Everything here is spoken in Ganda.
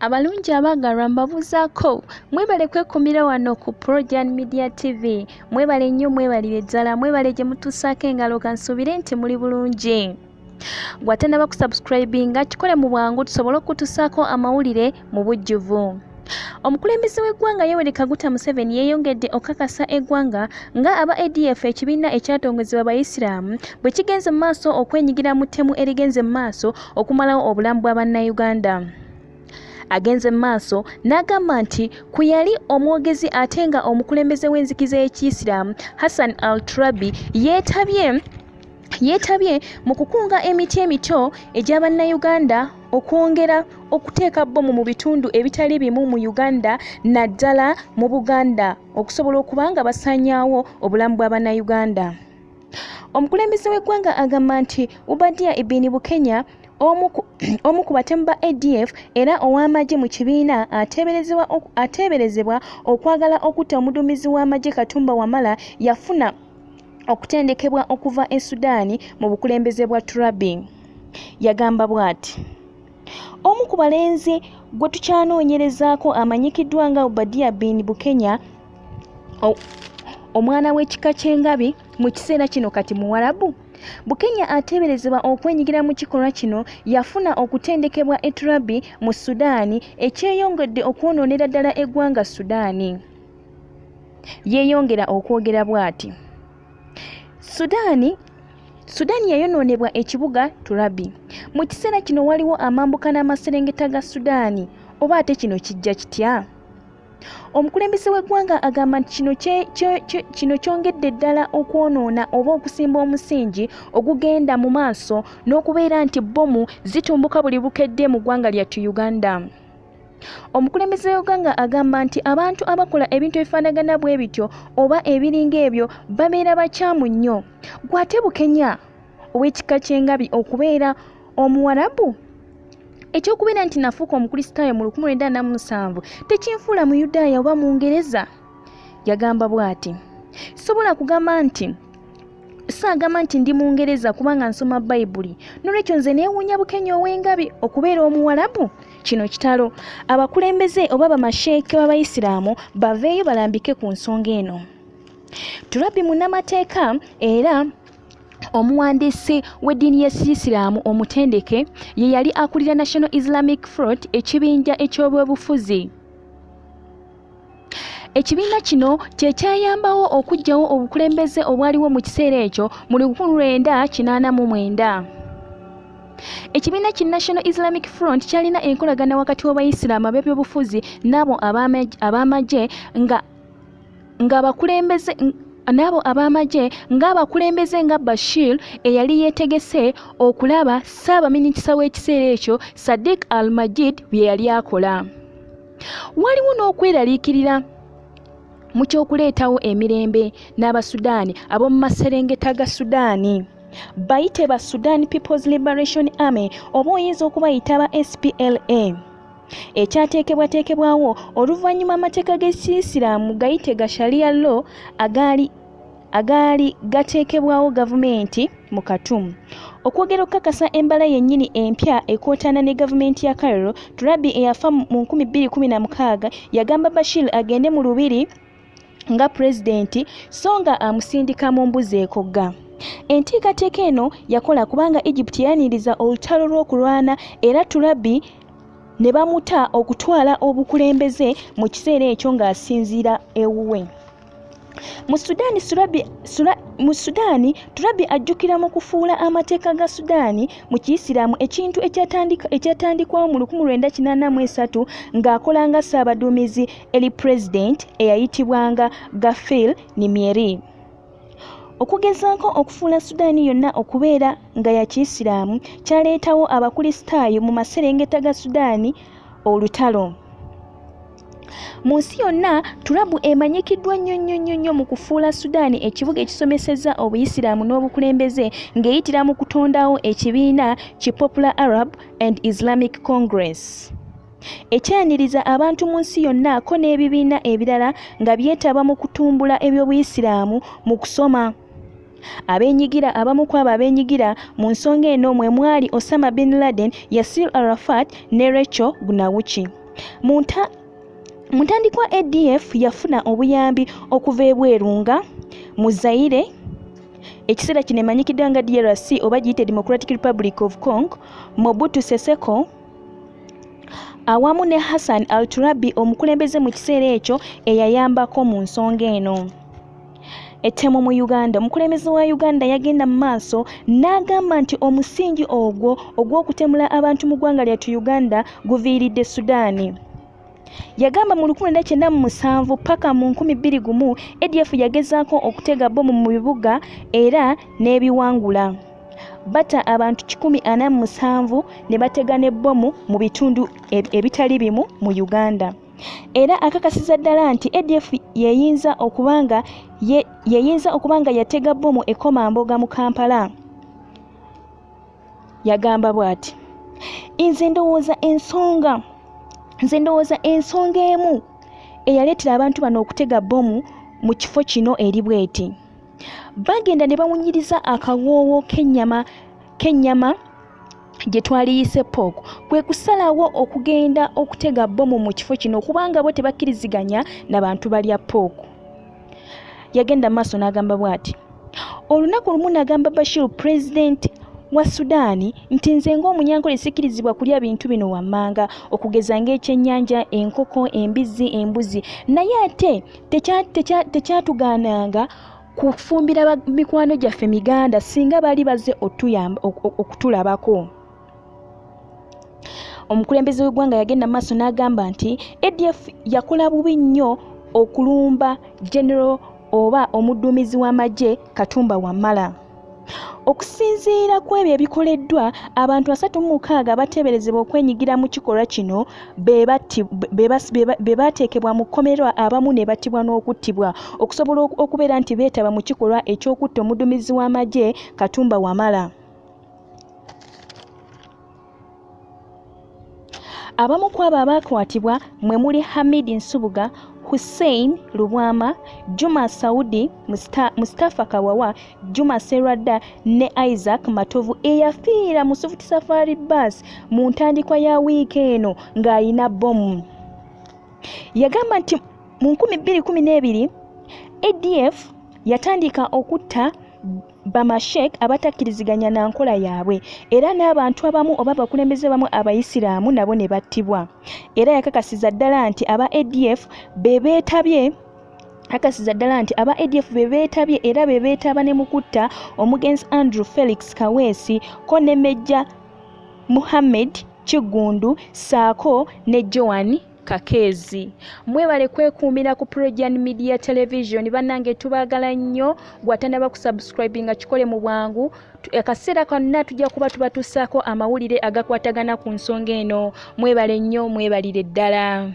Abalungi abagalwa mbabuzaako mwebale kwekumira wano ku Projan Media TV mwebale nnyo mwebalire ddala mwebale gye mutuusaako engalo kansuubire nti muli bulungi bw'atannaba kusubscribinga kikole mu bwangu tusobole okutuusaako amawulire mu bujjuvu. Omukulembeze w'eggwanga Yoweri Kaguta Museveni yeeyongedde okakasa eggwanga nga aba ADF ekibiina ekyatongozebwa Abayisiraamu bwe kigenze mu maaso okwenyigira mu ttemu erigenze mu maaso okumalawo obulamu bwa bannayuganda. Agenze mu maaso n'agamba nti ku yali omwogezi ate nga omukulembeze w'enzikiza y'Ekiyisiraamu Hassan al-Turabi yeetabye mu kukunga emiti emito egy'abannayuganda okwongera okuteeka bbomu mu bitundu ebitali bimu mu Uganda naddala mu Buganda okusobola okuba nga basaanyaawo obulamu bw'abannayuganda. Omukulembeze w'eggwanga agamba nti Ubaida Bin Bukenya omu ku batemu ba ADF era ow'amagye mu kibiina ateeberezebwa okwagala okutta omuduumizi w'amagye Katumba Wamala yafuna okutendekebwa okuva e Sudan mu bukulembeze bwa Tulabi. Yagamba bw'ati: omu ku balenzi gwe tukyanoonyerezaako amanyikiddwa nga Ubaida Bin Bukenya omwana w'ekika ky'Engabi mu kiseera kino kati Muwarabu. Bukenya ateeberezebwa okwenyigira mu kikolwa kino yafuna okutendekebwa e Tulabi mu Sudan ekyeyongedde okwonoonera ddala eggwanga Sudan. Yeeyongera okwogera bw'ati: Sudan yayonoonebwa ekibuga Tulabi. Mu kiseera kino waliwo amambuka n'amaserengeta ga Sudan. Oba ate kino kijja kitya? Omukulembeze w'eggwanga agamba nti kino kyongedde ddala okwonoona oba okusimba omusingi ogugenda mu maaso n'okubeera nti bbomu zitumbuka buli bukedde mu ggwanga lyattu Uganda. Omukulembeze w'eggwanga agamba nti abantu abakola ebintu ebifaanagana bwe bityo oba ebiringa ebyo babeera bakyamu nnyo. Gw'ate Bukenya ow'ekika ky'Engabi okubeera Omuwarabu? Ekyokubeera nti nafuuka omukristaayo mu 1947 tekinfuula mu Yudaaya oba mu Ngereza. Yagamba bw'ati: saagamba nti ndi mu Ngereza kubanga nsoma Bayibuli, n'olwekyo nze neewuunya Bukenya ow'Engabi okubeera Omuwarabu. Kino kitalo. Abakulembeze oba bamasheeke b'Abayisiraamu baveeyo balambike ku nsonga eno. Tulabi munnamateeka era omuwandiisi w'eddiini y'Ekiyisiraamu omutendeke ye yali akulira National Islamic Front ekibinja eky'obwebufuzi. Ekibiina kino kye kyayambawo okuggyawo obukulembeze obwaliwo mu kiseera ekyo mu 1989. Ekibiina ki National Islamic Front kyalina enkolagana wakati w'Abayisiraamu ab'ebyobufuzi n'abo ab'amagye ng'abakulembeze nga Bashir eyali yeetegese okulaba Ssaabaminisita w'ekiseera ekyo Sadiq al-Majid bye yali akola. Waliwo n'okweraliikirira mu ky'okuleetawo emirembe n'Abasudaani ab'omu maserengeta ga Sudaani. Bayite ba Sudan People's Liberation Army oba oyinza okubayita ba SPLA. Ekyateekebwateekebwawo oluvannyuma amateeka g'Ekiyisiraamu gayite ga Sharia law agaali gateekebwawo gavumenti mu Katumba. Okwogera okukakasa embala yennyini empya ekwotaana ne gavumenti ya Cairo, Tulabi eyafa mu 2016 yagamba Bashir agende mu lubiri nga pulezidenti so nga amusindika mu mbuzi ekogga. Enteekateeka eno yakola kubanga Egypt yaniriza olutalo lw'okulwana era Tulabi ne bamuta okutwala obukulembeze mu kiseera ekyo ng'asinziira ewuwe. Mu Sudaani Tulabi ajjukira mu kufuula amateeka ga Sudaani mu Kiyisiraamu ekintu ekyatandikwawo mu 1983 ng'akola nga ssaabaduumizi eri pulezidenti eyayitibwanga Gafil Nimyeri. Okugezaako okufuula Sudaani yonna okubeera nga ya Kiyisiraamu kyaleetawo abakristaayo mu maserengeta ga Sudaani olutalo. Mu nsi yonna Tulabi emanyikiddwa nnyo mu kufuula Sudaani ekibuga ekisomesezza Obuyisiraamu n'obukulembeze ng'eyitira mu kutondawo ekibiina ki Popular Arab and Islamic Congress ekyaniriza abantu mu nsi yonna ko n'ebibiina ebirala nga byetaba mu kutumbula eby'Obuyisiraamu mu kusoma. Abamu ku abo abeenyigira mu nsonga eno mwe mwali Osama Bin Laden, Yasir Arafat ne Rachel Gunawuchi. Mu ntandikwa ADF yafuna obuyambi okuva ebwerunga mu Zaire, ekiseera kino emanyikiddwa nga DRC oba giyite Democratic Republic of Congo, Mobutu Sese Seko awamu ne Hassan al-Turabi omukulembeze mu kiseera ekyo eyayambako mu nsonga eno. Ettemu mu Uganda, omukulembeze wa Uganda yagenda mu maaso n'agamba nti omusingi ogwo ogw'okutemula abantu mu ggwanga lyattu Uganda guviiridde Sudan. Yagamba mu 1997 paka mu 2001 ADF yagezaako okutega bbomu mu bibuga era n'ebiwangula. Bata abantu 147 ne batega ne bbomu mu bitundu ebitali bimu mu Uganda. Era akakasiza ddala nti ADF yeyinza okubanga yatega bbomu ekomamboga mu Kampala. Yagamba bw'ati, nze ndowooza ensonga emu eyaleetera abantu bano okutega bbomu mu kifo kino eri bweti. Bagenda ne bawunyiriza akawoowo k'ennyama gye twaliyise pork, kwe kusalawo okugenda okutega bbomu mu kifo kino kubanga bo tebakkiriziganya n'abantu balya pork. Yagenda maaso n'agamba bw'ati, olunaku lumu n'agamba Bashir, president wa Sudan, nti nze ng'omunyankole sikkirizibwa kulya bintu bino wammanga, okugeza ng'ekyennyanja, enkoko, embizzi, embuzi, naye ate tekyatugaananga kufumbira mikwano gyaffe miganda singa bali baze okutulabako. Omukulembeze w'eggwanga yagenda maaso n'agamba nti ADF yakola bubi nnyo okulumba general oba omudduumizi w'amagye Katumba Wamala. Okusinziira ku ebyo ebikoleddwa, abantu 36 bateeberezebwa okwenyigira mu kikolwa kino be bateekebwa mu kkomerero, abamu ne battibwa n'okuttibwa okusobola okubeera nti beetaba mu kikolwa eky'okutta omudduumizi w'amagye Katumba Wamala. Abamu ku abo abaakwatibwa mwe muli Hamid Nsubuga, Hussein Lubwama, Juma Saudi, Mustafa Kawawa, Juma Serada ne Isaac Matovu eyafiira mu Swift Safari bus mu ntandikwa ya wiiki eno ng'alina bbomu. Yagamba nti mu 2012 ADF yatandika okutta bamashek abatakkiriziganya na nkola yaabwe, era n'abantu abamu oba abakulembeze bamu abayisiraamu nabo ne battibwa. Era yakakasiza ddala nti aba ADF bebeetabye era bebeetaba ne mukutta omugenzi Andrew Felix Kaweesi ko ne Mejja Muhammad Kigundu saako ne Joan Kakezi. Mwebale kwekuumira ku Projan Media Television. Bannange tubaagala nnyo, bw'atanaba kusubscribinga kikole mu bwangu. Akaseera konna tujja kuba tubatuusaako amawulire agakwatagana ku nsonga eno. Mwebale nnyo, mwebalire ddala.